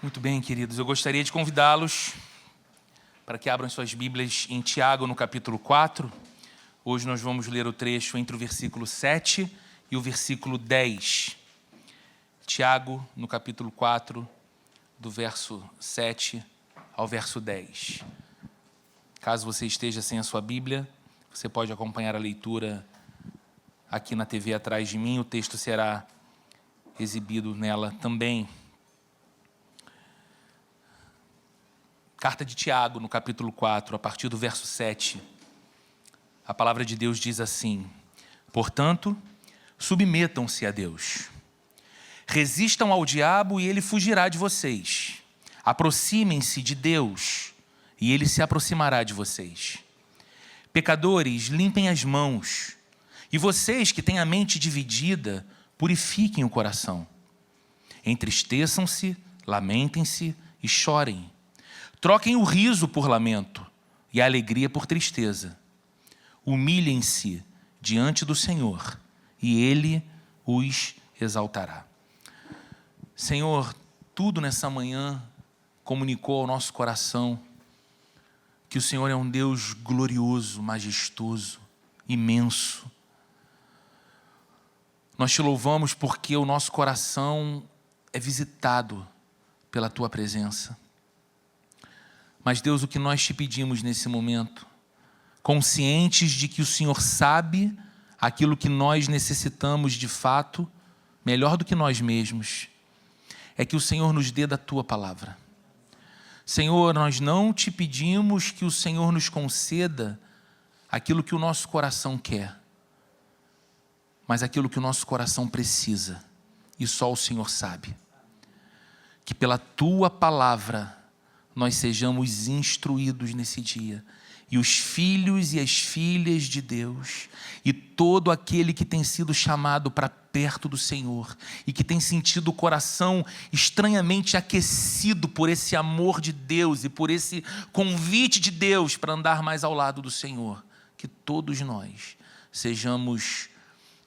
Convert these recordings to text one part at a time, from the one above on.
Muito bem, queridos. Eu gostaria de convidá-los para que abram suas Bíblias em Tiago, no capítulo 4. Hoje nós vamos ler o trecho entre o versículo 7 e o versículo 10. Tiago, no capítulo 4, do verso 7 ao verso 10. Caso você esteja sem a sua Bíblia, você pode acompanhar a leitura aqui na TV atrás de mim. O texto será exibido nela também. Carta de Tiago, no capítulo 4, a partir do verso 7. A palavra de Deus diz assim: portanto, submetam-se a Deus. Resistam ao diabo e ele fugirá de vocês. Aproximem-se de Deus e ele se aproximará de vocês. Pecadores, limpem as mãos. E vocês que têm a mente dividida, purifiquem o coração. Entristeçam-se, lamentem-se e chorem. Troquem o riso por lamento e a alegria por tristeza. Humilhem-se diante do Senhor e Ele os exaltará. Senhor, tudo nessa manhã comunicou ao nosso coração que o Senhor é um Deus glorioso, majestoso, imenso. Nós te louvamos porque o nosso coração é visitado pela Tua presença. Mas, Deus, o que nós te pedimos nesse momento, conscientes de que o Senhor sabe aquilo que nós necessitamos de fato, melhor do que nós mesmos, é que o Senhor nos dê da Tua palavra. Senhor, nós não te pedimos que o Senhor nos conceda aquilo que o nosso coração quer, mas aquilo que o nosso coração precisa, e só o Senhor sabe. Que pela Tua palavra nós sejamos instruídos nesse dia. E os filhos e as filhas de Deus, e todo aquele que tem sido chamado para perto do Senhor, e que tem sentido o coração estranhamente aquecido por esse amor de Deus, e por esse convite de Deus para andar mais ao lado do Senhor, que todos nós sejamos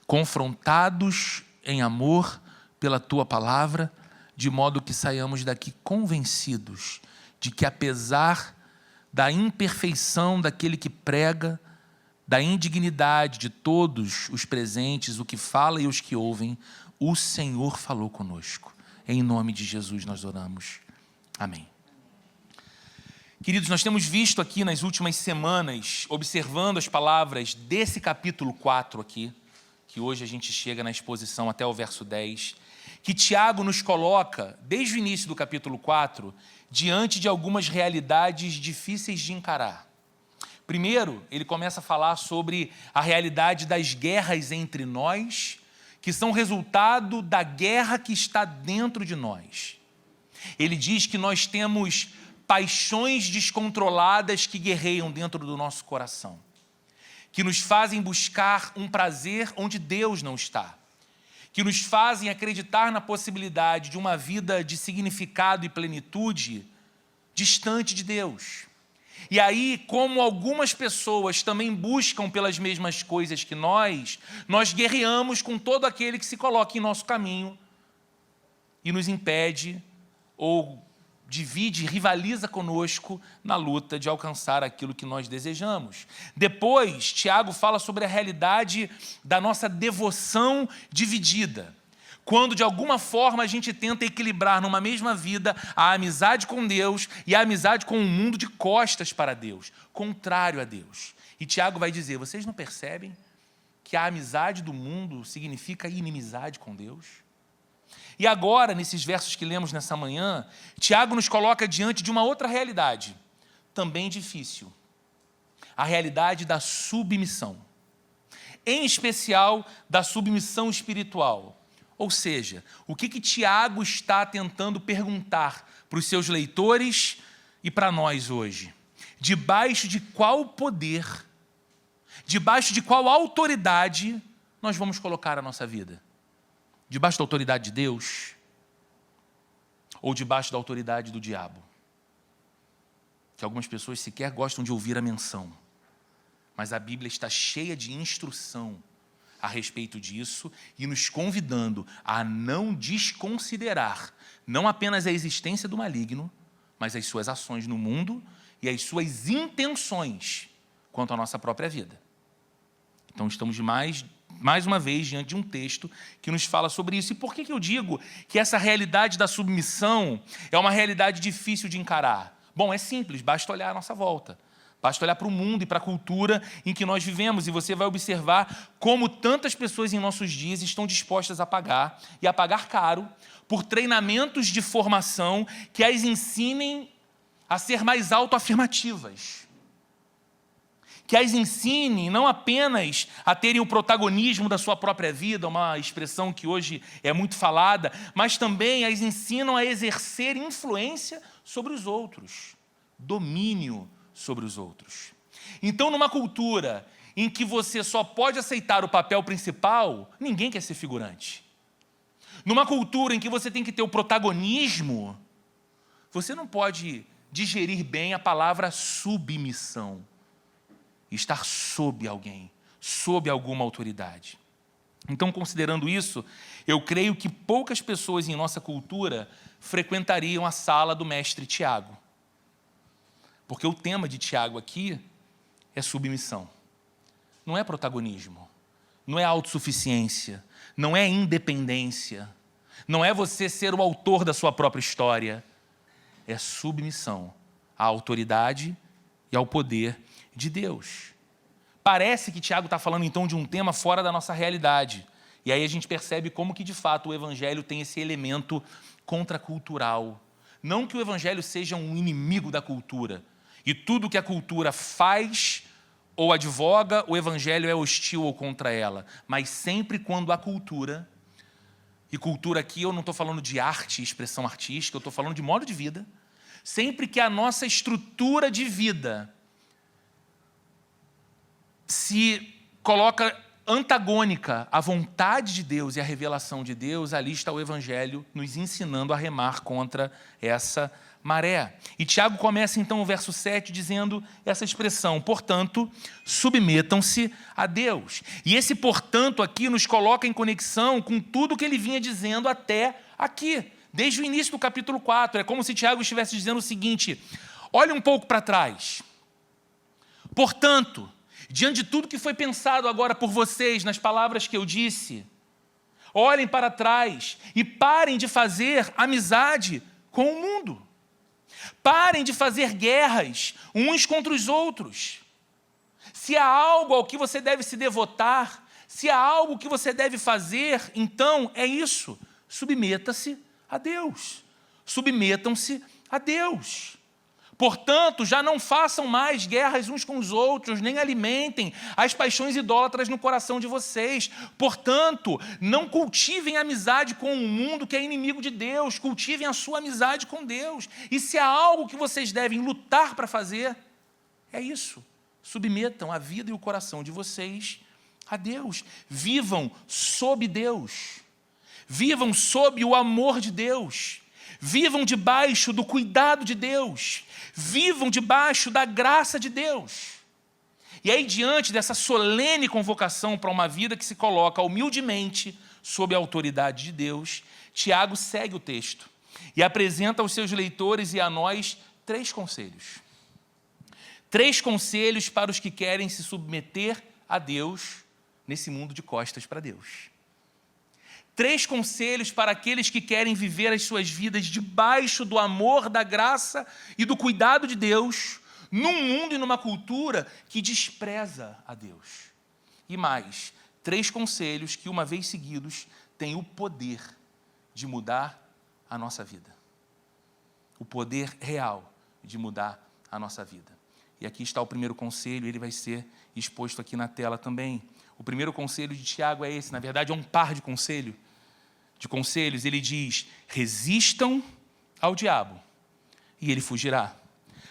confrontados em amor pela Tua palavra, de modo que saiamos daqui convencidos de que, apesar da imperfeição daquele que prega, da indignidade de todos os presentes, o que fala e os que ouvem, o Senhor falou conosco. Em nome de Jesus nós oramos. Amém. Queridos, nós temos visto aqui nas últimas semanas, observando as palavras desse capítulo 4 aqui, que hoje a gente chega na exposição até o verso 10, que Tiago nos coloca, desde o início do capítulo 4, diante de algumas realidades difíceis de encarar. Primeiro, ele começa a falar sobre a realidade das guerras entre nós, que são resultado da guerra que está dentro de nós. Ele diz que nós temos paixões descontroladas que guerreiam dentro do nosso coração, que nos fazem buscar um prazer onde Deus não está, que nos fazem acreditar na possibilidade de uma vida de significado e plenitude distante de Deus. E aí, como algumas pessoas também buscam pelas mesmas coisas que nós guerreamos com todo aquele que se coloca em nosso caminho e nos impede ou divide, rivaliza conosco na luta de alcançar aquilo que nós desejamos. Depois, Tiago fala sobre a realidade da nossa devoção dividida. Quando, de alguma forma, a gente tenta equilibrar numa mesma vida a amizade com Deus e a amizade com o mundo de costas para Deus, contrário a Deus. E Tiago vai dizer, vocês não percebem que a amizade do mundo significa inimizade com Deus? E agora, nesses versos que lemos nessa manhã, Tiago nos coloca diante de uma outra realidade, também difícil. A realidade da submissão. Em especial, da submissão espiritual. Ou seja, o que Tiago está tentando perguntar para os seus leitores e para nós hoje? Debaixo de qual poder, debaixo de qual autoridade nós vamos colocar a nossa vida? Debaixo da autoridade de Deus ou debaixo da autoridade do diabo? Que algumas pessoas sequer gostam de ouvir a menção, mas a Bíblia está cheia de instrução a respeito disso e nos convidando a não desconsiderar não apenas a existência do maligno, mas as suas ações no mundo e as suas intenções quanto à nossa própria vida. Então, estamos mais uma vez diante de um texto que nos fala sobre isso. E por que eu digo que essa realidade da submissão é uma realidade difícil de encarar? Bom, é simples, basta olhar à nossa volta. Basta olhar para o mundo e para a cultura em que nós vivemos e você vai observar como tantas pessoas em nossos dias estão dispostas a pagar, e a pagar caro, por treinamentos de formação que as ensinem a ser mais autoafirmativas. Que as ensinem não apenas a terem o protagonismo da sua própria vida, uma expressão que hoje é muito falada, mas também as ensinam a exercer influência sobre os outros, domínio sobre os outros. Então, numa cultura em que você só pode aceitar o papel principal, ninguém quer ser figurante. Numa cultura em que você tem que ter o protagonismo, você não pode digerir bem a palavra submissão. Estar sob alguém, sob alguma autoridade. Então, considerando isso, eu creio que poucas pessoas em nossa cultura frequentariam a sala do mestre Tiago. Porque o tema de Tiago aqui é submissão. Não é protagonismo, não é autossuficiência, não é independência, não é você ser o autor da sua própria história. É submissão à autoridade e ao poder de Deus. Parece que Tiago está falando então de um tema fora da nossa realidade. E aí a gente percebe como que de fato o evangelho tem esse elemento contracultural. Não que o evangelho seja um inimigo da cultura. E tudo que a cultura faz ou advoga, o evangelho é hostil ou contra ela. Mas sempre quando a cultura, e cultura aqui eu não estou falando de arte, expressão artística, eu estou falando de modo de vida, sempre que a nossa estrutura de vida se coloca antagônica à vontade de Deus e à revelação de Deus, ali está o evangelho nos ensinando a remar contra essa maré. E Tiago começa então o verso 7 dizendo essa expressão: portanto, submetam-se a Deus. E esse portanto aqui nos coloca em conexão com tudo que ele vinha dizendo até aqui, desde o início do capítulo 4. É como se Tiago estivesse dizendo o seguinte: olhe um pouco para trás. Portanto, diante de tudo que foi pensado agora por vocês, nas palavras que eu disse, olhem para trás e parem de fazer amizade com o mundo. Parem de fazer guerras uns contra os outros. Se há algo ao que você deve se devotar, se há algo que você deve fazer, então é isso. Submeta-se a Deus. Submetam-se a Deus. Portanto, já não façam mais guerras uns com os outros, nem alimentem as paixões idólatras no coração de vocês. Portanto, não cultivem amizade com o mundo que é inimigo de Deus, cultivem a sua amizade com Deus. E se há algo que vocês devem lutar para fazer, é isso. Submetam a vida e o coração de vocês a Deus. Vivam sob Deus. Vivam sob o amor de Deus. Vivam debaixo do cuidado de Deus. Vivam debaixo da graça de Deus. E aí, diante dessa solene convocação para uma vida que se coloca humildemente sob a autoridade de Deus, Tiago segue o texto e apresenta aos seus leitores e a nós 3 conselhos. 3 conselhos para os que querem se submeter a Deus nesse mundo de costas para Deus. 3 conselhos para aqueles que querem viver as suas vidas debaixo do amor, da graça e do cuidado de Deus, num mundo e numa cultura que despreza a Deus. E mais, 3 conselhos que, uma vez seguidos, têm o poder de mudar a nossa vida. O poder real de mudar a nossa vida. E aqui está o primeiro conselho, ele vai ser exposto aqui na tela também. O primeiro conselho de Tiago é esse, na verdade é um par de conselhos. Ele diz: resistam ao diabo e ele fugirá.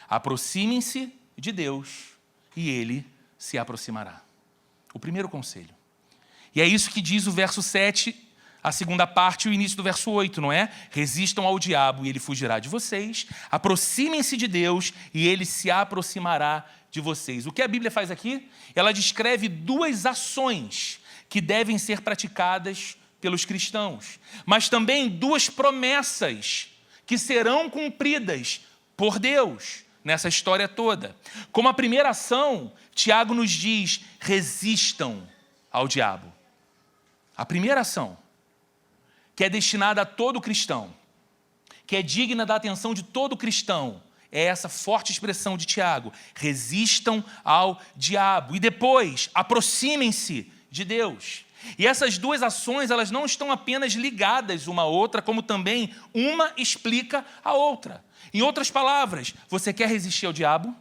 Aproximem-se de Deus e ele se aproximará. O primeiro conselho. E é isso que diz o verso 7, a segunda parte e o início do verso 8, não é? Resistam ao diabo e ele fugirá de vocês. Aproximem-se de Deus e ele se aproximará de vocês. O que a Bíblia faz aqui? Ela descreve 2 ações que devem ser praticadas pelos cristãos, mas também 2 promessas que serão cumpridas por Deus nessa história toda. Como a primeira ação, Tiago nos diz: resistam ao diabo. A primeira ação, que é destinada a todo cristão, que é digna da atenção de todo cristão, é essa forte expressão de Tiago: resistam ao diabo. E depois, aproximem-se de Deus. E essas 2 ações, elas não estão apenas ligadas uma à outra, como também uma explica a outra. Em outras palavras, você quer resistir ao diabo?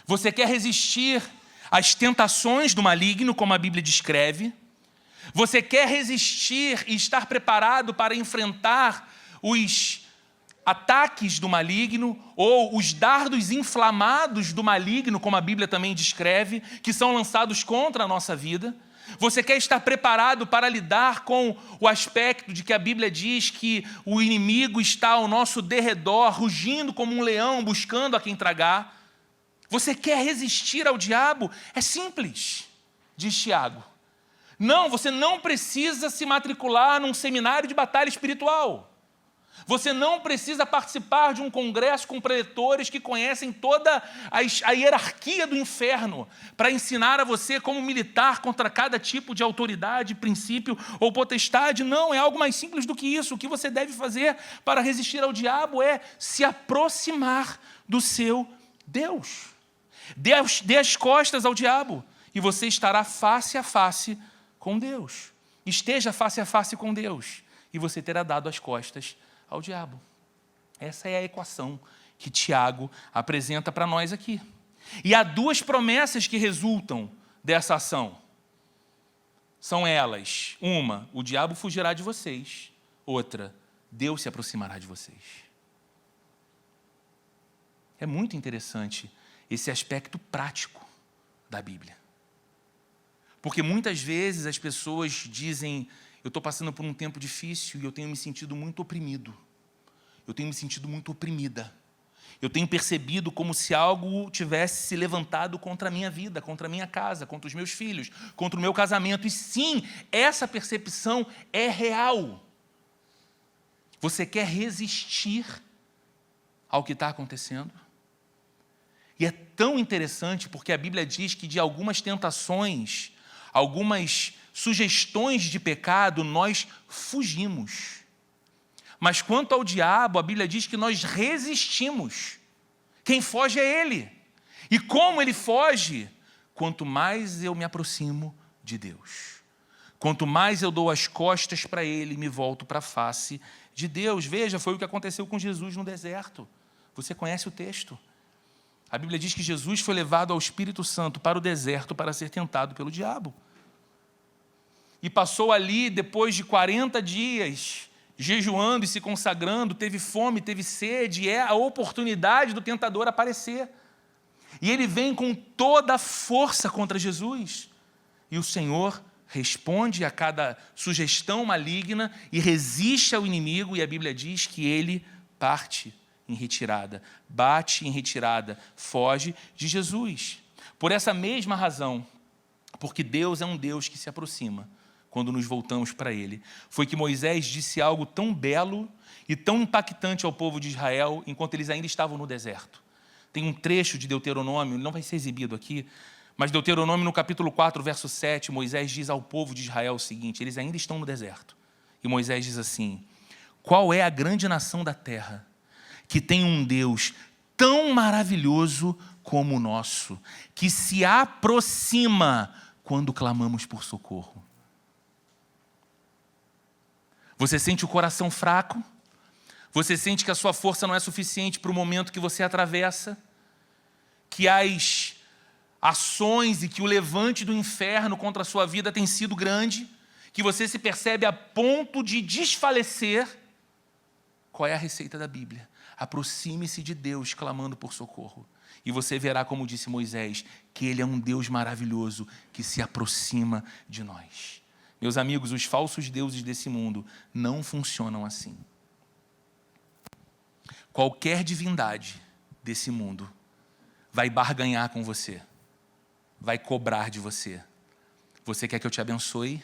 Você quer resistir às tentações do maligno, como a Bíblia descreve? Você quer resistir e estar preparado para enfrentar os ataques do maligno ou os dardos inflamados do maligno, como a Bíblia também descreve, que são lançados contra a nossa vida? Você quer estar preparado para lidar com o aspecto de que a Bíblia diz que o inimigo está ao nosso derredor, rugindo como um leão, buscando a quem tragar? Você quer resistir ao diabo? É simples, diz Tiago. Não, você não precisa se matricular num seminário de batalha espiritual. Você não precisa participar de um congresso com preletores que conhecem toda a hierarquia do inferno para ensinar a você como militar contra cada tipo de autoridade, princípio ou potestade. Não, é algo mais simples do que isso. O que você deve fazer para resistir ao diabo é se aproximar do seu Deus. Dê as costas ao diabo e você estará face a face com Deus. Esteja face a face com Deus e você terá dado as costas ao diabo. Essa é a equação que Tiago apresenta para nós aqui. E há 2 promessas que resultam dessa ação. São elas: uma, o diabo fugirá de vocês; outra, Deus se aproximará de vocês. É muito interessante esse aspecto prático da Bíblia. Porque muitas vezes as pessoas dizem: eu estou passando por um tempo difícil e eu tenho me sentido muito oprimido. Eu tenho me sentido muito oprimida. Eu tenho percebido como se algo tivesse se levantado contra a minha vida, contra a minha casa, contra os meus filhos, contra o meu casamento. E sim, essa percepção é real. Você quer resistir ao que está acontecendo? E é tão interessante porque a Bíblia diz que de algumas tentações, algumas sugestões de pecado, nós fugimos. Mas quanto ao diabo, a Bíblia diz que nós resistimos. Quem foge é ele. E como ele foge? Quanto mais eu me aproximo de Deus. Quanto mais eu dou as costas para ele e me volto para a face de Deus. Veja, foi o que aconteceu com Jesus no deserto. Você conhece o texto? A Bíblia diz que Jesus foi levado ao Espírito Santo para o deserto para ser tentado pelo diabo. E passou ali, depois de 40 dias, jejuando e se consagrando, teve fome, teve sede, e é a oportunidade do tentador aparecer. E ele vem com toda a força contra Jesus. E o Senhor responde a cada sugestão maligna e resiste ao inimigo, e a Bíblia diz que ele parte em retirada, bate em retirada, foge de Jesus. Por essa mesma razão, porque Deus é um Deus que se aproxima quando nos voltamos para Ele, foi que Moisés disse algo tão belo e tão impactante ao povo de Israel enquanto eles ainda estavam no deserto. Tem um trecho de Deuteronômio, não vai ser exibido aqui, mas Deuteronômio no capítulo 4, verso 7, Moisés diz ao povo de Israel o seguinte: eles ainda estão no deserto. E Moisés diz assim: qual é a grande nação da terra que tem um Deus tão maravilhoso como o nosso, que se aproxima quando clamamos por socorro? Você sente o coração fraco? Você sente que a sua força não é suficiente para o momento que você atravessa? Que as ações e que o levante do inferno contra a sua vida tem sido grande? Que você se percebe a ponto de desfalecer? Qual é a receita da Bíblia? Aproxime-se de Deus clamando por socorro. E você verá, como disse Moisés, que Ele é um Deus maravilhoso que se aproxima de nós. Meus amigos, os falsos deuses desse mundo não funcionam assim. Qualquer divindade desse mundo vai barganhar com você, vai cobrar de você. Você quer que eu te abençoe?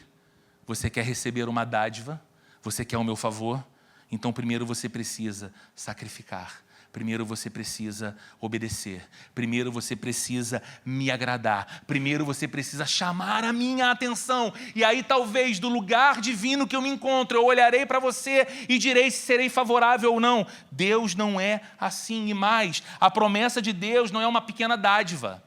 Você quer receber uma dádiva? Você quer o meu favor? Então primeiro você precisa sacrificar. Primeiro você precisa obedecer. Primeiro você precisa me agradar. Primeiro você precisa chamar a minha atenção. E aí talvez do lugar divino que eu me encontro, eu olharei para você e direi se serei favorável ou não. Deus não é assim. E mais, a promessa de Deus não é uma pequena dádiva.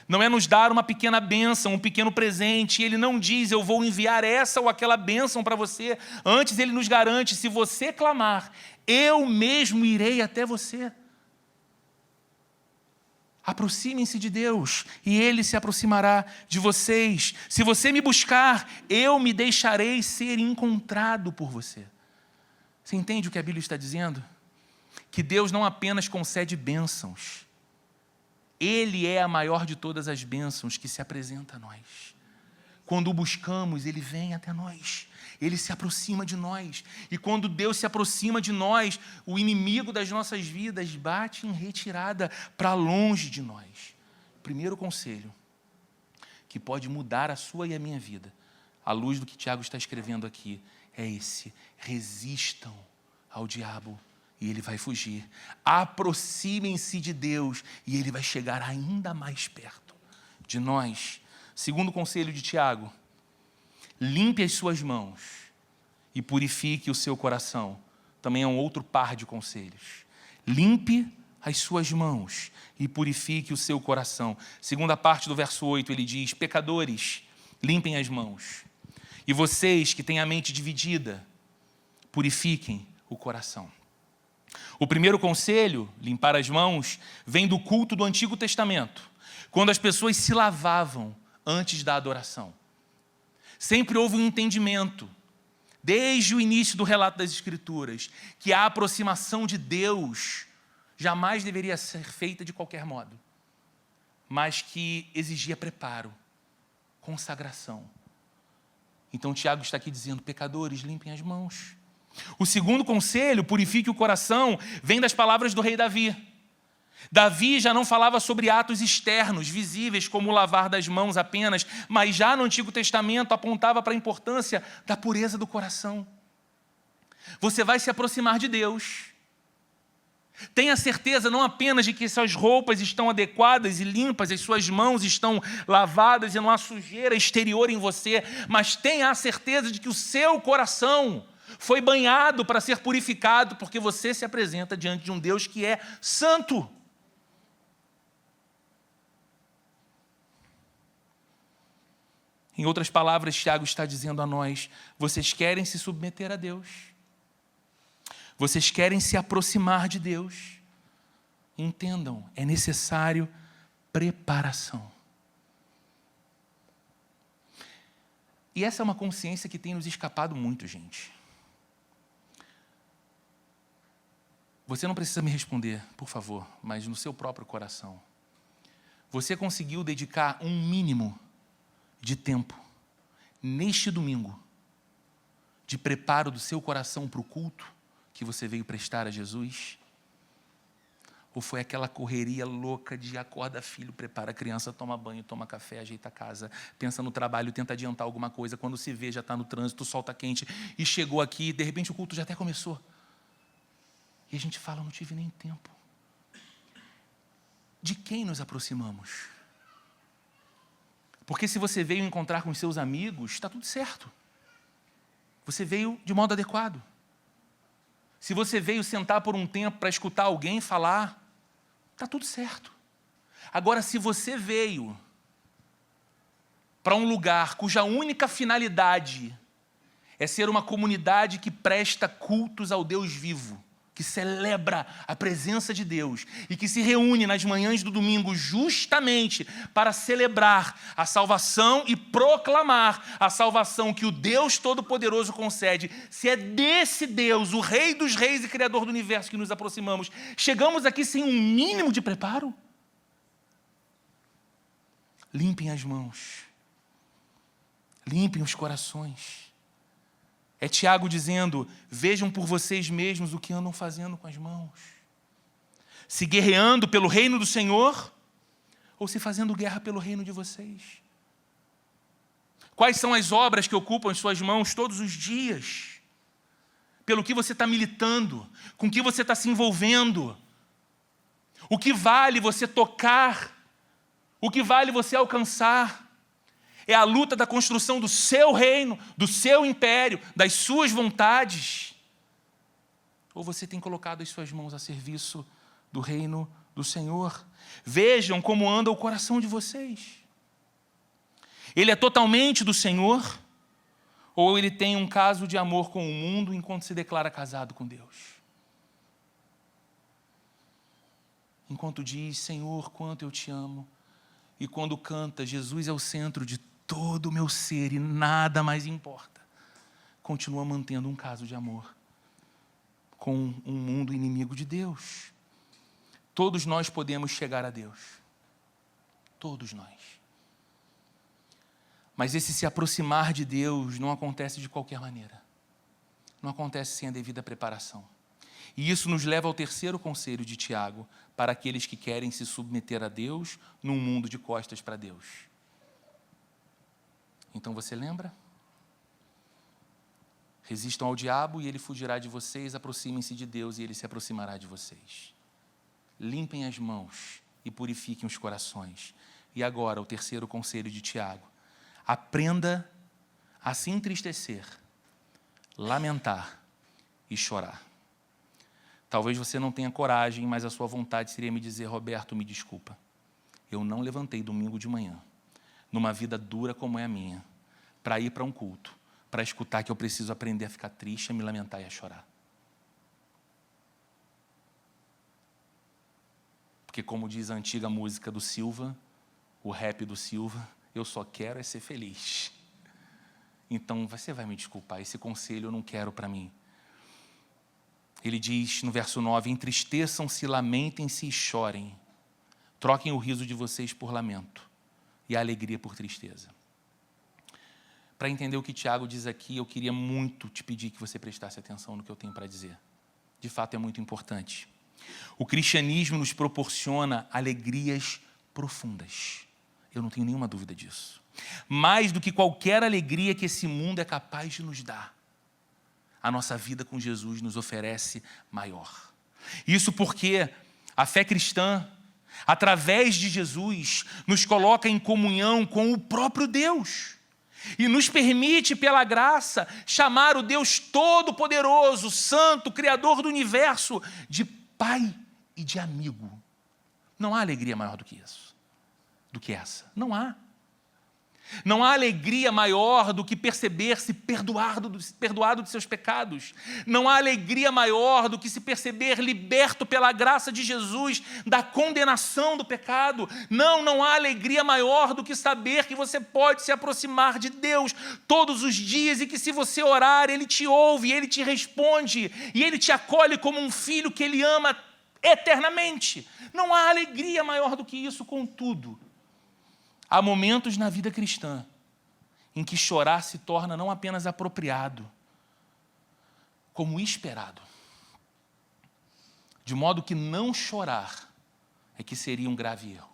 Não é nos dar uma pequena bênção, um pequeno presente. Ele não diz, eu vou enviar essa ou aquela bênção para você. Antes ele nos garante, se você clamar, eu mesmo irei até você. Aproximem-se de Deus e Ele se aproximará de vocês. Se você me buscar, eu me deixarei ser encontrado por você. Você entende o que a Bíblia está dizendo? Que Deus não apenas concede bênçãos. Ele é a maior de todas as bênçãos que se apresenta a nós. Quando o buscamos, Ele vem até nós. Ele se aproxima de nós. E quando Deus se aproxima de nós, o inimigo das nossas vidas bate em retirada para longe de nós. Primeiro conselho, que pode mudar a sua e a minha vida, à luz do que Tiago está escrevendo aqui, é esse: resistam ao diabo e ele vai fugir. Aproximem-se de Deus e ele vai chegar ainda mais perto de nós. Segundo conselho de Tiago: limpe as suas mãos e purifique o seu coração. Também é um outro par de conselhos. Limpe as suas mãos e purifique o seu coração. Segunda parte do verso 8, ele diz: pecadores, limpem as mãos. E vocês que têm a mente dividida, purifiquem o coração. O primeiro conselho, limpar as mãos, vem do culto do Antigo Testamento, quando as pessoas se lavavam antes da adoração. Sempre houve um entendimento, desde o início do relato das Escrituras, que a aproximação de Deus jamais deveria ser feita de qualquer modo, mas que exigia preparo, consagração. Então Tiago está aqui dizendo: pecadores, limpem as mãos. O segundo conselho, purifique o coração, vem das palavras do rei Davi. Davi já não falava sobre atos externos, visíveis, como o lavar das mãos apenas, mas já no Antigo Testamento apontava para a importância da pureza do coração. Você vai se aproximar de Deus. Tenha certeza não apenas de que suas roupas estão adequadas e limpas, as suas mãos estão lavadas e não há sujeira exterior em você, mas tenha a certeza de que o seu coração foi banhado para ser purificado, porque você se apresenta diante de um Deus que é santo. Em outras palavras, Tiago está dizendo a nós: vocês querem se submeter a Deus, vocês querem se aproximar de Deus, entendam, é necessário preparação. E essa é uma consciência que tem nos escapado muito, gente. Você não precisa me responder, por favor, mas no seu próprio coração. Você conseguiu dedicar um mínimo de tempo, neste domingo, de preparo do seu coração para o culto que você veio prestar a Jesus? Ou foi aquela correria louca de acorda filho, prepara a criança, toma banho, toma café, ajeita a casa, pensa no trabalho, tenta adiantar alguma coisa, quando se vê já está no trânsito, o sol está quente, e chegou aqui, de repente o culto já até começou. E a gente fala: não tive nem tempo. De quem nos aproximamos? Porque se você veio encontrar com os seus amigos, está tudo certo. Você veio de modo adequado. Se você veio sentar por um tempo para escutar alguém falar, está tudo certo. Agora, se você veio para um lugar cuja única finalidade é ser uma comunidade que presta cultos ao Deus vivo, que celebra a presença de Deus e que se reúne nas manhãs do domingo justamente para celebrar a salvação e proclamar a salvação que o Deus Todo-Poderoso concede, se é desse Deus, o Rei dos Reis e Criador do Universo, que nos aproximamos, chegamos aqui sem um mínimo de preparo? Limpem as mãos, limpem os corações. É Tiago dizendo: vejam por vocês mesmos o que andam fazendo com as mãos. Se guerreando pelo reino do Senhor, ou se fazendo guerra pelo reino de vocês. Quais são as obras que ocupam as suas mãos todos os dias? Pelo que você está militando? Com que você está se envolvendo? O que vale você tocar? O que vale você alcançar? É a luta da construção do seu reino, do seu império, das suas vontades? Ou você tem colocado as suas mãos a serviço do reino do Senhor? Vejam como anda o coração de vocês. Ele é totalmente do Senhor? Ou ele tem um caso de amor com o mundo enquanto se declara casado com Deus? Enquanto diz, Senhor, quanto eu te amo. E quando canta, Jesus é o centro de todo o meu ser e nada mais importa. Continua mantendo um caso de amor com um mundo inimigo de Deus. Todos nós podemos chegar a Deus. Todos nós. Mas esse se aproximar de Deus não acontece de qualquer maneira. Não acontece sem a devida preparação. E isso nos leva ao terceiro conselho de Tiago, para aqueles que querem se submeter a Deus num mundo de costas para Deus. Então você lembra? Resistam ao diabo e ele fugirá de vocês, aproximem-se de Deus e ele se aproximará de vocês. Limpem as mãos e purifiquem os corações. E agora, o terceiro conselho de Tiago. Aprenda a se entristecer, lamentar e chorar. Talvez você não tenha coragem, mas a sua vontade seria me dizer, Roberto, me desculpa. Eu não levantei domingo de manhã, numa vida dura como é a minha, para ir para um culto, para escutar que eu preciso aprender a ficar triste, a me lamentar e a chorar. Porque como diz a antiga música do Silva, o rap do Silva, eu só quero é ser feliz. Então você vai me desculpar, esse conselho eu não quero para mim. Ele diz no verso 9, entristeçam-se, lamentem-se e chorem. Troquem o riso de vocês por lamento e a alegria por tristeza. Para entender o que Tiago diz aqui, eu queria muito te pedir que você prestasse atenção no que eu tenho para dizer. De fato, é muito importante. O cristianismo nos proporciona alegrias profundas. Eu não tenho nenhuma dúvida disso. Mais do que qualquer alegria que esse mundo é capaz de nos dar. A nossa vida com Jesus nos oferece maior. Isso porque a fé cristã, através de Jesus, nos coloca em comunhão com o próprio Deus. E nos permite, pela graça, chamar o Deus Todo-Poderoso, Santo, Criador do Universo, de Pai e de amigo. Não há alegria maior do que isso, do que essa. Não há. Não há alegria maior do que perceber-se perdoado de seus pecados. Não há alegria maior do que se perceber liberto pela graça de Jesus da condenação do pecado. Não há alegria maior do que saber que você pode se aproximar de Deus todos os dias e que se você orar, Ele te ouve, Ele te responde e Ele te acolhe como um filho que Ele ama eternamente. Não há alegria maior do que isso, contudo. Há momentos na vida cristã em que chorar se torna não apenas apropriado, como esperado. De modo que não chorar é que seria um grave erro.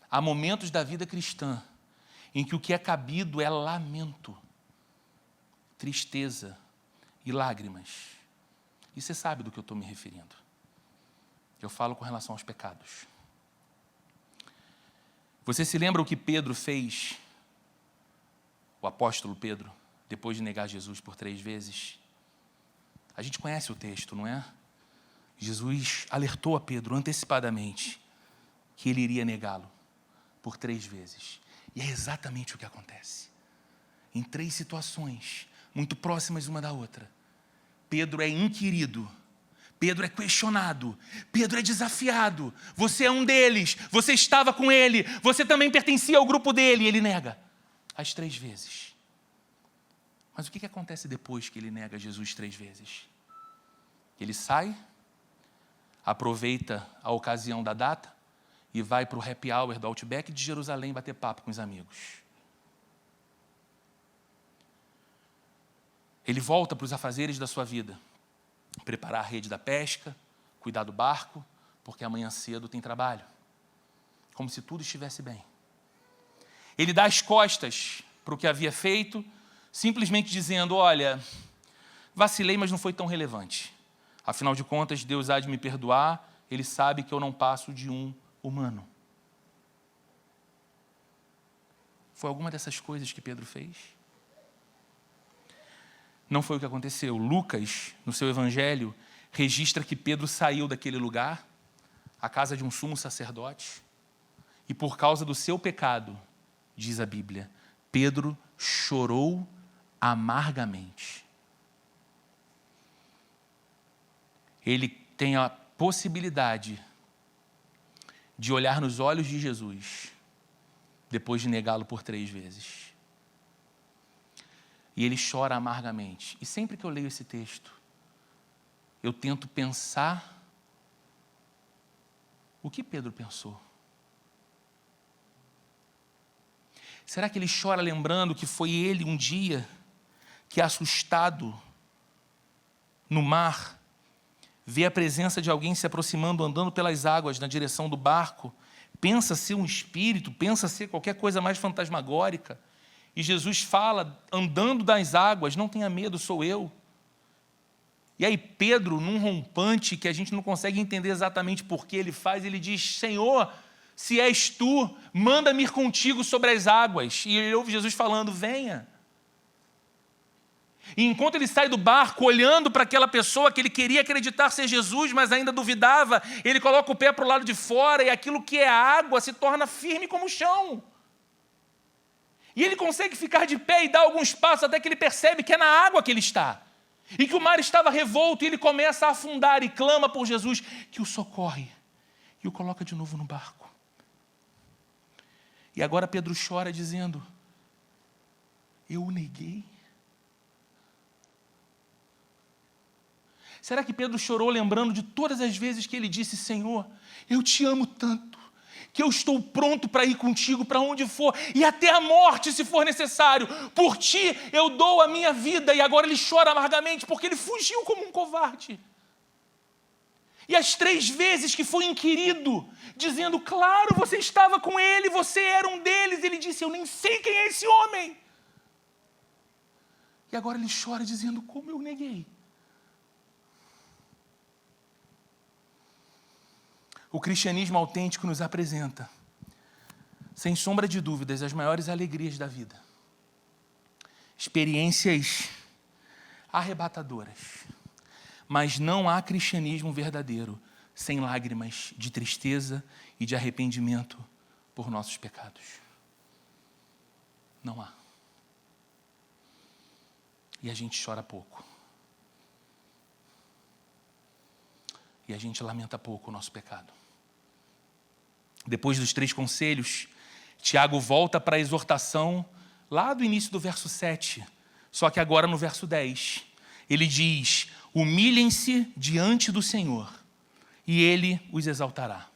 Há momentos da vida cristã em que o que é cabido é lamento, tristeza e lágrimas. E você sabe do que eu estou me referindo. Eu falo com relação aos pecados. Você se lembra o que Pedro fez, o apóstolo Pedro, depois de negar Jesus por 3 vezes? A gente conhece o texto, não é? Jesus alertou a Pedro antecipadamente que ele iria negá-lo por 3 vezes. E é exatamente o que acontece. Em 3 situações, muito próximas uma da outra, Pedro é inquirido. Pedro é questionado, Pedro é desafiado, você é um deles, você estava com ele, você também pertencia ao grupo dele, e ele nega as 3 vezes. Mas o que acontece depois que ele nega Jesus 3 vezes? Ele sai, aproveita a ocasião da data e vai para o happy hour do Outback de Jerusalém bater papo com os amigos. Ele volta para os afazeres da sua vida. Preparar a rede da pesca, cuidar do barco, porque amanhã cedo tem trabalho. Como se tudo estivesse bem. Ele dá as costas para o que havia feito, simplesmente dizendo, olha, vacilei, mas não foi tão relevante. Afinal de contas, Deus há de me perdoar, Ele sabe que eu não passo de um humano. Foi alguma dessas coisas que Pedro fez? Não foi o que aconteceu. Lucas, no seu evangelho, registra que Pedro saiu daquele lugar, a casa de um sumo sacerdote, e por causa do seu pecado, diz a Bíblia, Pedro chorou amargamente. Ele tem a possibilidade de olhar nos olhos de Jesus depois de negá-lo por 3 vezes. E ele chora amargamente. E sempre que eu leio esse texto, eu tento pensar o que Pedro pensou. Será que ele chora lembrando que foi ele um dia que, assustado no mar, vê a presença de alguém se aproximando, andando pelas águas na direção do barco, pensa ser um espírito, pensa ser qualquer coisa mais fantasmagórica, e Jesus fala, andando das águas, não tenha medo, sou eu. E aí Pedro, num rompante que a gente não consegue entender exatamente por que ele faz, ele diz, Senhor, se és tu, manda-me ir contigo sobre as águas. E ele ouve Jesus falando, venha. E enquanto ele sai do barco, olhando para aquela pessoa que ele queria acreditar ser Jesus, mas ainda duvidava, ele coloca o pé para o lado de fora e aquilo que é água se torna firme como o chão. E ele consegue ficar de pé e dar alguns passos até que ele percebe que é na água que ele está. E que o mar estava revolto e ele começa a afundar e clama por Jesus, que o socorre e o coloca de novo no barco. E agora Pedro chora dizendo, eu o neguei. Será que Pedro chorou lembrando de todas as vezes que ele disse, Senhor, eu te amo tanto, que eu estou pronto para ir contigo para onde for, e até a morte se for necessário, por ti eu dou a minha vida, e agora ele chora amargamente porque ele fugiu como um covarde. E as 3 vezes que foi inquirido, dizendo, claro, você estava com ele, você era um deles, ele disse, eu nem sei quem é esse homem. E agora ele chora dizendo, como eu neguei. O cristianismo autêntico nos apresenta, sem sombra de dúvidas, as maiores alegrias da vida. Experiências arrebatadoras. Mas não há cristianismo verdadeiro sem lágrimas de tristeza e de arrependimento por nossos pecados. Não há. E a gente chora pouco. E a gente lamenta pouco o nosso pecado. Depois dos 3 conselhos, Tiago volta para a exortação lá do início do verso 7, só que agora no verso 10. Ele diz, humilhem-se diante do Senhor, e Ele os exaltará.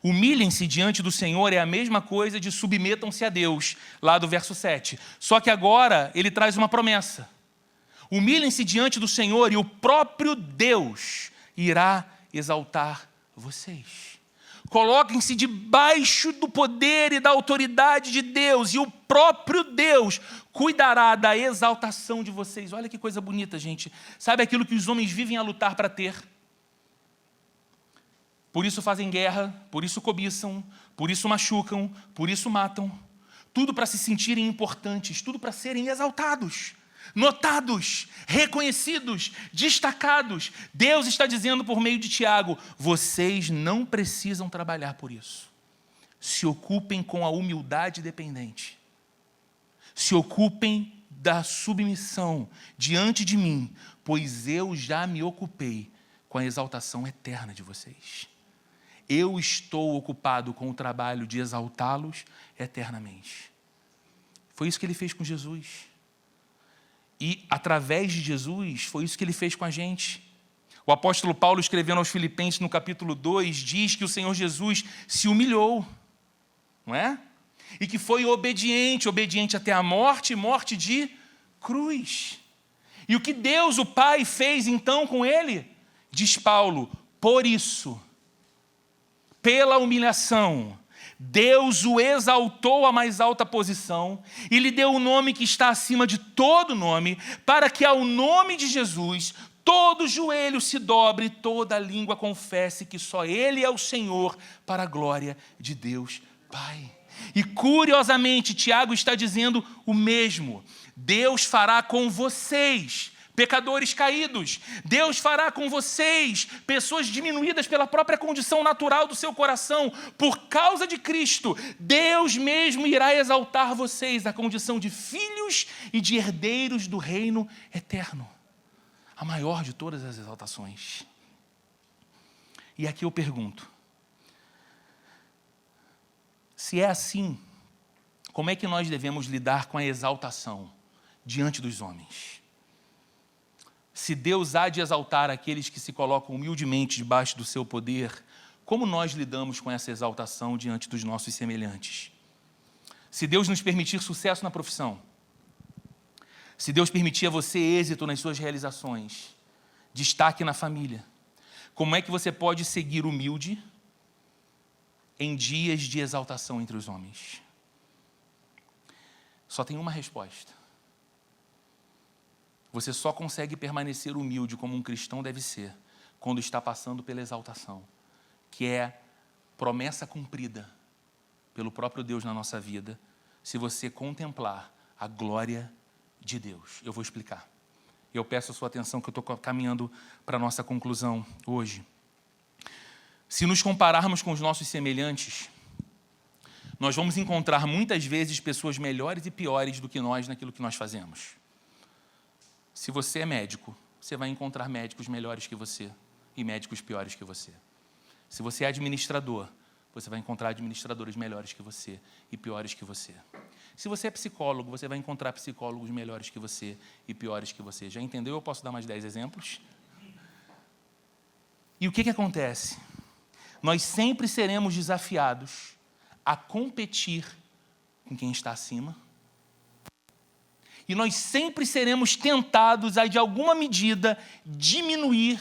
Humilhem-se diante do Senhor é a mesma coisa de submetam-se a Deus, lá do verso 7. Só que agora ele traz uma promessa. Humilhem-se diante do Senhor e o próprio Deus irá exaltar vocês. Coloquem-se debaixo do poder e da autoridade de Deus, e o próprio Deus cuidará da exaltação de vocês. Olha que coisa bonita, gente. Sabe aquilo que os homens vivem a lutar para ter? Por isso fazem guerra, por isso cobiçam, por isso machucam, por isso matam. Tudo para se sentirem importantes, tudo para serem exaltados, notados, reconhecidos, destacados. Deus está dizendo por meio de Tiago, vocês não precisam trabalhar por isso. Se ocupem com a humildade dependente. Se ocupem da submissão diante de mim, pois eu já me ocupei com a exaltação eterna de vocês. Eu estou ocupado com o trabalho de exaltá-los eternamente. Foi isso que ele fez com Jesus. E, através de Jesus, foi isso que ele fez com a gente. O apóstolo Paulo, escrevendo aos Filipenses, no capítulo 2, diz que o Senhor Jesus se humilhou, não é? E que foi obediente até a morte, morte de cruz. E o que Deus, o Pai, fez então com ele? Diz Paulo, por isso, pela humilhação, Deus o exaltou à mais alta posição e lhe deu o nome que está acima de todo nome, para que ao nome de Jesus todo joelho se dobre e toda língua confesse que só Ele é o Senhor, para a glória de Deus Pai. E curiosamente, Tiago está dizendo o mesmo. Deus fará com vocês, pecadores caídos. Deus fará com vocês, pessoas diminuídas pela própria condição natural do seu coração. Por causa de Cristo, Deus mesmo irá exaltar vocês à condição de filhos e de herdeiros do reino eterno. A maior de todas as exaltações. E aqui eu pergunto, se é assim, como é que nós devemos lidar com a exaltação diante dos homens? Se Deus há de exaltar aqueles que se colocam humildemente debaixo do seu poder, como nós lidamos com essa exaltação diante dos nossos semelhantes? Se Deus nos permitir sucesso na profissão, se Deus permitir a você êxito nas suas realizações, destaque na família, como é que você pode seguir humilde em dias de exaltação entre os homens? Só tem uma resposta. Você só consegue permanecer humilde como um cristão deve ser, quando está passando pela exaltação, que é promessa cumprida pelo próprio Deus na nossa vida, se você contemplar a glória de Deus. Eu vou explicar. Eu peço a sua atenção que eu estou caminhando para a nossa conclusão hoje. Se nos compararmos com os nossos semelhantes, nós vamos encontrar muitas vezes pessoas melhores e piores do que nós naquilo que nós fazemos. Se você é médico, você vai encontrar médicos melhores que você e médicos piores que você. Se você é administrador, você vai encontrar administradores melhores que você e piores que você. Se você é psicólogo, você vai encontrar psicólogos melhores que você e piores que você. Já entendeu? Eu posso dar mais 10 exemplos? E o que acontece? Nós sempre seremos desafiados a competir com quem está acima. E nós sempre seremos tentados a, de alguma medida, diminuir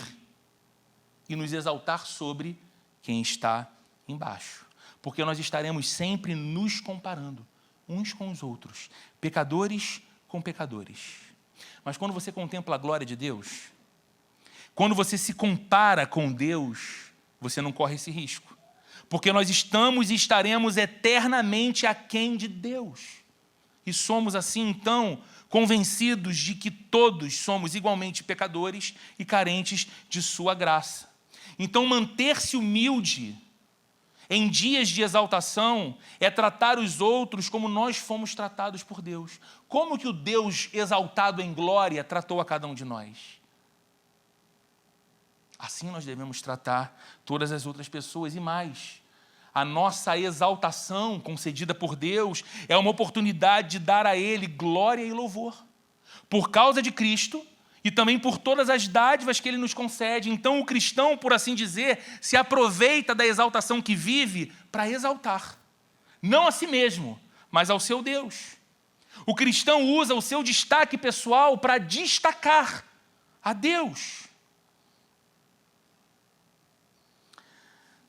e nos exaltar sobre quem está embaixo. Porque nós estaremos sempre nos comparando uns com os outros, pecadores com pecadores. Mas quando você contempla a glória de Deus, quando você se compara com Deus, você não corre esse risco. Porque nós estamos e estaremos eternamente aquém de Deus. E somos assim, então, convencidos de que todos somos igualmente pecadores e carentes de sua graça. Então, manter-se humilde em dias de exaltação é tratar os outros como nós fomos tratados por Deus. Como que o Deus exaltado em glória tratou a cada um de nós? Assim nós devemos tratar todas as outras pessoas e mais. A nossa exaltação concedida por Deus é uma oportunidade de dar a Ele glória e louvor. Por causa de Cristo e também por todas as dádivas que Ele nos concede. Então o cristão, por assim dizer, se aproveita da exaltação que vive para exaltar. Não a si mesmo, mas ao seu Deus. O cristão usa o seu destaque pessoal para destacar a Deus.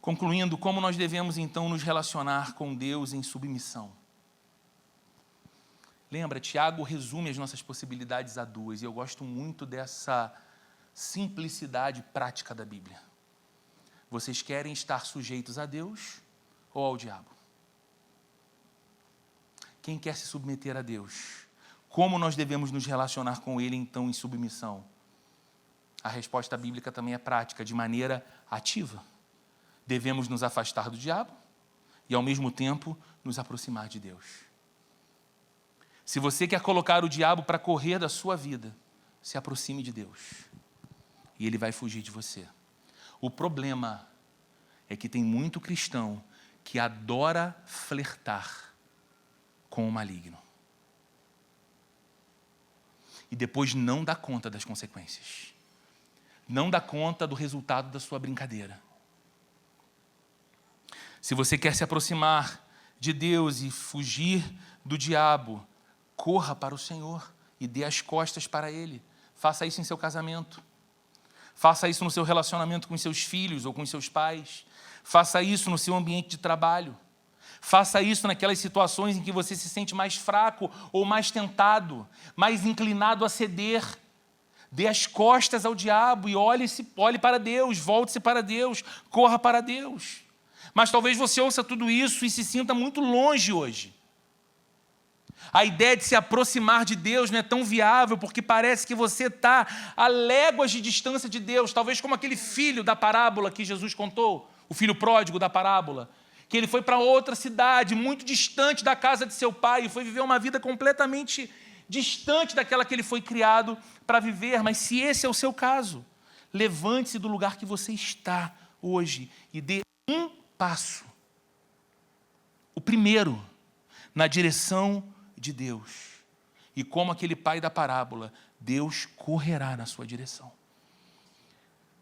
Concluindo, como nós devemos então nos relacionar com Deus em submissão? Lembra, Tiago resume as nossas possibilidades a duas, e eu gosto muito dessa simplicidade prática da Bíblia. Vocês querem estar sujeitos a Deus ou ao diabo? Quem quer se submeter a Deus? Como nós devemos nos relacionar com Ele então em submissão? A resposta bíblica também é prática, de maneira ativa. Devemos nos afastar do diabo e, ao mesmo tempo, nos aproximar de Deus. Se você quer colocar o diabo para correr da sua vida, se aproxime de Deus e ele vai fugir de você. O problema é que tem muito cristão que adora flertar com o maligno e depois não dá conta das consequências, não dá conta do resultado da sua brincadeira. Se você quer se aproximar de Deus e fugir do diabo, corra para o Senhor e dê as costas para Ele. Faça isso em seu casamento. Faça isso no seu relacionamento com seus filhos ou com seus pais. Faça isso no seu ambiente de trabalho. Faça isso naquelas situações em que você se sente mais fraco ou mais tentado, mais inclinado a ceder. Dê as costas ao diabo e olhe para Deus, volte-se para Deus, corra para Deus. Mas talvez você ouça tudo isso e se sinta muito longe hoje. A ideia de se aproximar de Deus não é tão viável, porque parece que você está a léguas de distância de Deus, talvez como aquele filho da parábola que Jesus contou, o filho pródigo da parábola, que ele foi para outra cidade, muito distante da casa de seu pai, e foi viver uma vida completamente distante daquela que ele foi criado para viver. Mas se esse é o seu caso, levante-se do lugar que você está hoje e dê um passo, o primeiro, na direção de Deus. E como aquele pai da parábola, Deus correrá na sua direção.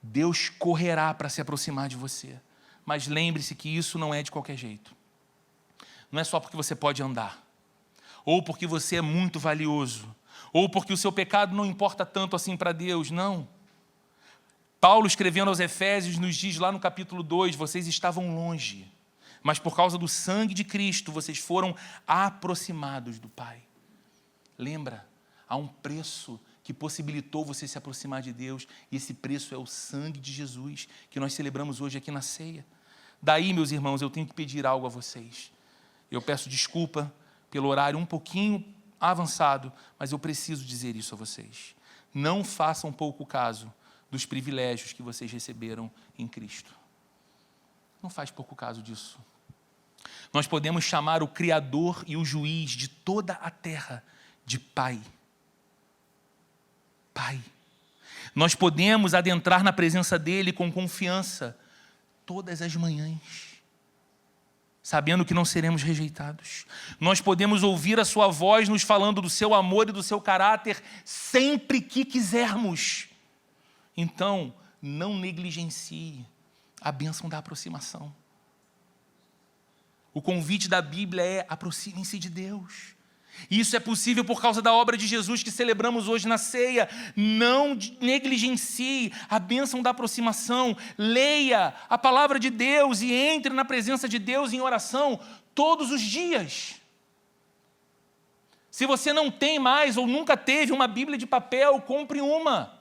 Deus correrá para se aproximar de você. Mas lembre-se que isso não é de qualquer jeito. Não é só porque você pode andar, ou porque você é muito valioso, ou porque o seu pecado não importa tanto assim para Deus, não. Paulo, escrevendo aos Efésios, nos diz lá no capítulo 2, vocês estavam longe, mas por causa do sangue de Cristo, vocês foram aproximados do Pai. Lembra, há um preço que possibilitou você se aproximar de Deus, e esse preço é o sangue de Jesus, que nós celebramos hoje aqui na ceia. Daí, meus irmãos, eu tenho que pedir algo a vocês. Eu peço desculpa pelo horário um pouquinho avançado, mas eu preciso dizer isso a vocês. Não façam pouco caso dos privilégios que vocês receberam em Cristo. Não faz pouco caso disso. Nós podemos chamar o Criador e o Juiz de toda a terra de Pai. Pai. Nós podemos adentrar na presença dEle com confiança todas as manhãs, sabendo que não seremos rejeitados. Nós podemos ouvir a sua voz nos falando do seu amor e do seu caráter sempre que quisermos. Então, não negligencie a bênção da aproximação. O convite da Bíblia é: aproximem-se de Deus. E isso é possível por causa da obra de Jesus que celebramos hoje na ceia. Não negligencie a bênção da aproximação. Leia a palavra de Deus e entre na presença de Deus em oração todos os dias. Se você não tem mais ou nunca teve uma Bíblia de papel, compre uma.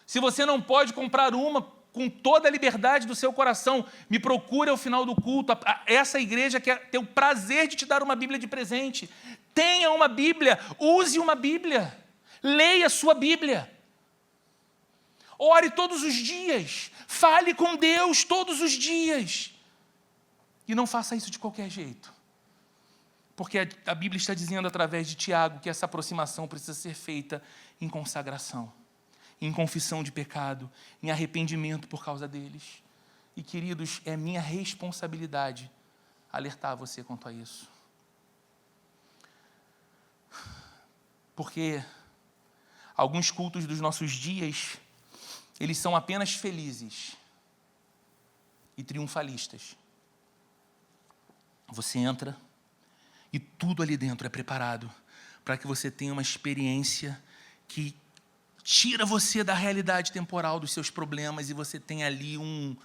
Se você não pode comprar uma, com toda a liberdade do seu coração, me procure ao final do culto. Essa igreja quer ter o prazer de te dar uma Bíblia de presente. Tenha uma Bíblia, use uma Bíblia, leia a sua Bíblia. Ore todos os dias, fale com Deus todos os dias. E não faça isso de qualquer jeito. Porque a Bíblia está dizendo através de Tiago que essa aproximação precisa ser feita em consagração, em confissão de pecado, em arrependimento por causa deles. E, queridos, é minha responsabilidade alertar você quanto a isso. Porque alguns cultos dos nossos dias, eles são apenas felizes e triunfalistas. Você entra e tudo ali dentro é preparado para que você tenha uma experiência que tira você da realidade temporal dos seus problemas e você tem ali um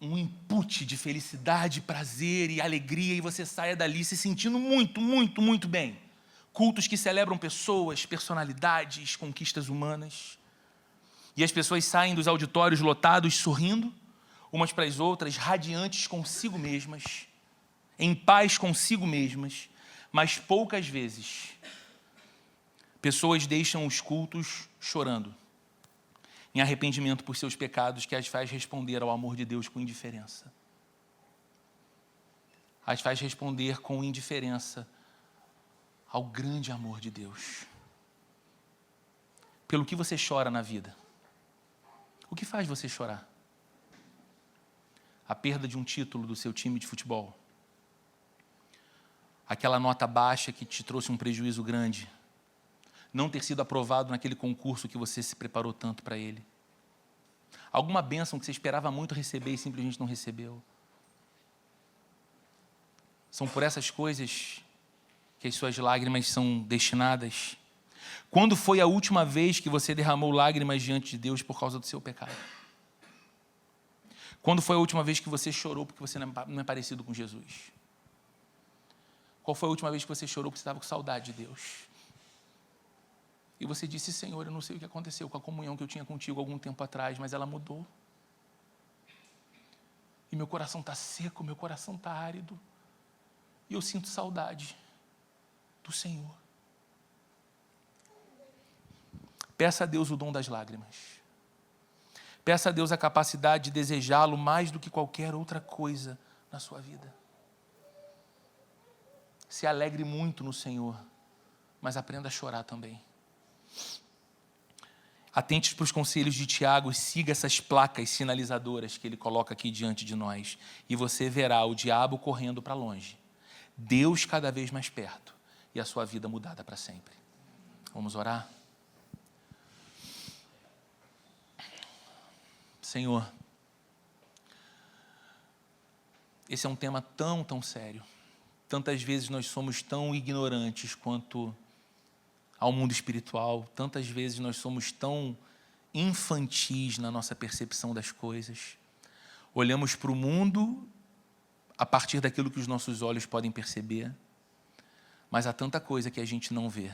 input de felicidade, prazer e alegria, e você saia dali se sentindo muito, muito, muito bem. Cultos que celebram pessoas, personalidades, conquistas humanas. E as pessoas saem dos auditórios lotados sorrindo, umas para as outras, radiantes consigo mesmas, em paz consigo mesmas, mas poucas vezes pessoas deixam os cultos chorando, em arrependimento por seus pecados, que as faz responder ao amor de Deus com indiferença. As faz responder com indiferença ao grande amor de Deus. Pelo que você chora na vida? O que faz você chorar? A perda de um título do seu time de futebol? Aquela nota baixa que te trouxe um prejuízo grande? Não ter sido aprovado naquele concurso que você se preparou tanto para ele? Alguma bênção que você esperava muito receber e simplesmente não recebeu? São por essas coisas que as suas lágrimas são destinadas. Quando foi a última vez que você derramou lágrimas diante de Deus por causa do seu pecado? Quando foi a última vez que você chorou porque você não é parecido com Jesus? Qual foi a última vez que você chorou porque você estava com saudade de Deus? E você disse, Senhor, eu não sei o que aconteceu com a comunhão que eu tinha contigo algum tempo atrás, mas ela mudou. E meu coração está seco, meu coração está árido. E eu sinto saudade do Senhor. Peça a Deus o dom das lágrimas. Peça a Deus a capacidade de desejá-lo mais do que qualquer outra coisa na sua vida. Se alegre muito no Senhor, mas aprenda a chorar também. Atente para os conselhos de Tiago e siga essas placas sinalizadoras que ele coloca aqui diante de nós. E você verá o diabo correndo para longe, Deus cada vez mais perto e a sua vida mudada para sempre. Vamos orar? Senhor, esse é um tema tão sério. Tantas vezes nós somos tão ignorantes quanto ao mundo espiritual. Tantas vezes nós somos tão infantis na nossa percepção das coisas. Olhamos para o mundo a partir daquilo que os nossos olhos podem perceber, mas há tanta coisa que a gente não vê.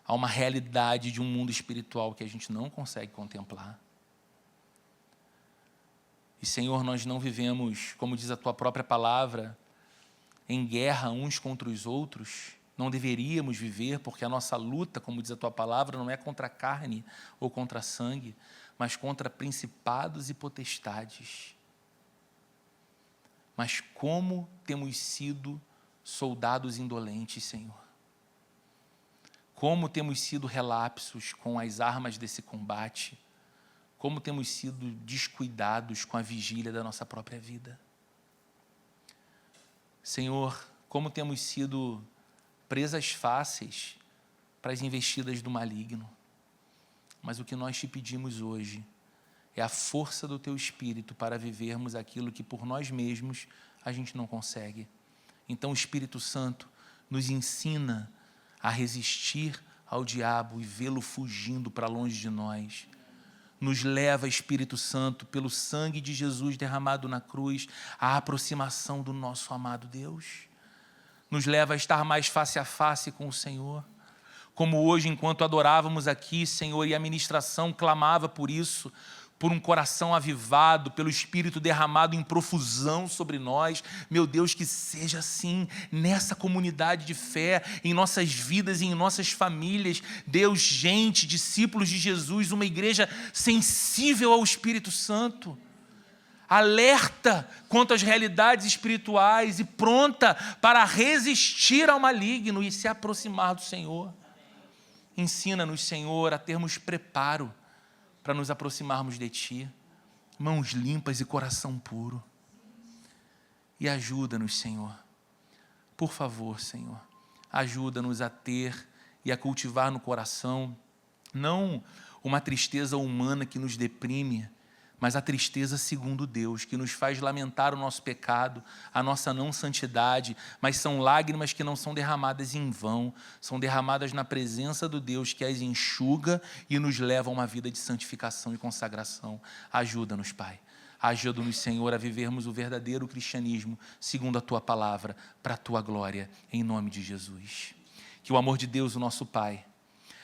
Há uma realidade de um mundo espiritual que a gente não consegue contemplar. E, Senhor, nós não vivemos, como diz a Tua própria palavra, em guerra uns contra os outros. Não deveríamos viver, porque a nossa luta, como diz a Tua palavra, não é contra a carne ou contra sangue, mas contra principados e potestades. Mas como temos sido soldados indolentes, Senhor. Como temos sido relapsos com as armas desse combate. Como temos sido descuidados com a vigília da nossa própria vida. Senhor, como temos sido presas fáceis para as investidas do maligno. Mas o que nós te pedimos hoje é a força do Teu Espírito para vivermos aquilo que por nós mesmos a gente não consegue. Então o Espírito Santo nos ensina a resistir ao diabo e vê-lo fugindo para longe de nós. Nos leva, Espírito Santo, pelo sangue de Jesus derramado na cruz, à aproximação do nosso amado Deus. Nos leva a estar mais face a face com o Senhor. Como hoje, enquanto adorávamos aqui, Senhor, e a ministração clamava por isso, por um coração avivado, pelo Espírito derramado em profusão sobre nós. Meu Deus, que seja assim, nessa comunidade de fé, em nossas vidas e em nossas famílias. Deus, gente, discípulos de Jesus, uma igreja sensível ao Espírito Santo, alerta quanto às realidades espirituais e pronta para resistir ao maligno e se aproximar do Senhor. Ensina-nos, Senhor, a termos preparo para nos aproximarmos de Ti, mãos limpas e coração puro. E ajuda-nos, Senhor. Por favor, Senhor, ajuda-nos a ter e a cultivar no coração, não uma tristeza humana que nos deprime, mas a tristeza segundo Deus, que nos faz lamentar o nosso pecado, a nossa não santidade, mas são lágrimas que não são derramadas em vão, são derramadas na presença do Deus que as enxuga e nos leva a uma vida de santificação e consagração. Ajuda-nos, Pai. Ajuda-nos, Senhor, a vivermos o verdadeiro cristianismo, segundo a Tua palavra, para a Tua glória, em nome de Jesus. Que o amor de Deus, o nosso Pai,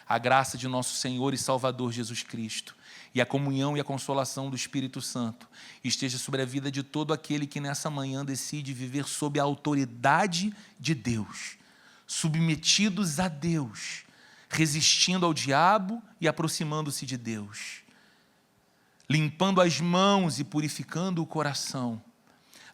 a graça de nosso Senhor e Salvador Jesus Cristo, e a comunhão e a consolação do Espírito Santo esteja sobre a vida de todo aquele que nessa manhã decide viver sob a autoridade de Deus, submetidos a Deus, resistindo ao diabo e aproximando-se de Deus, limpando as mãos e purificando o coração,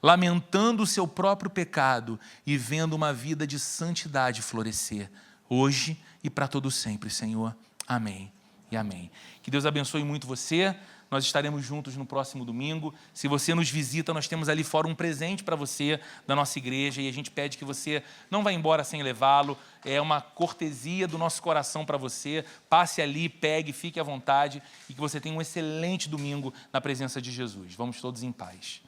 lamentando o seu próprio pecado e vendo uma vida de santidade florescer, hoje e para todo sempre, Senhor. Amém e amém. Que Deus abençoe muito você. Nós estaremos juntos no próximo domingo. Se você nos visita, nós temos ali fora um presente para você da nossa igreja e a gente pede que você não vá embora sem levá-lo. É uma cortesia do nosso coração para você. Passe ali, pegue, fique à vontade e que você tenha um excelente domingo na presença de Jesus. Vamos todos em paz.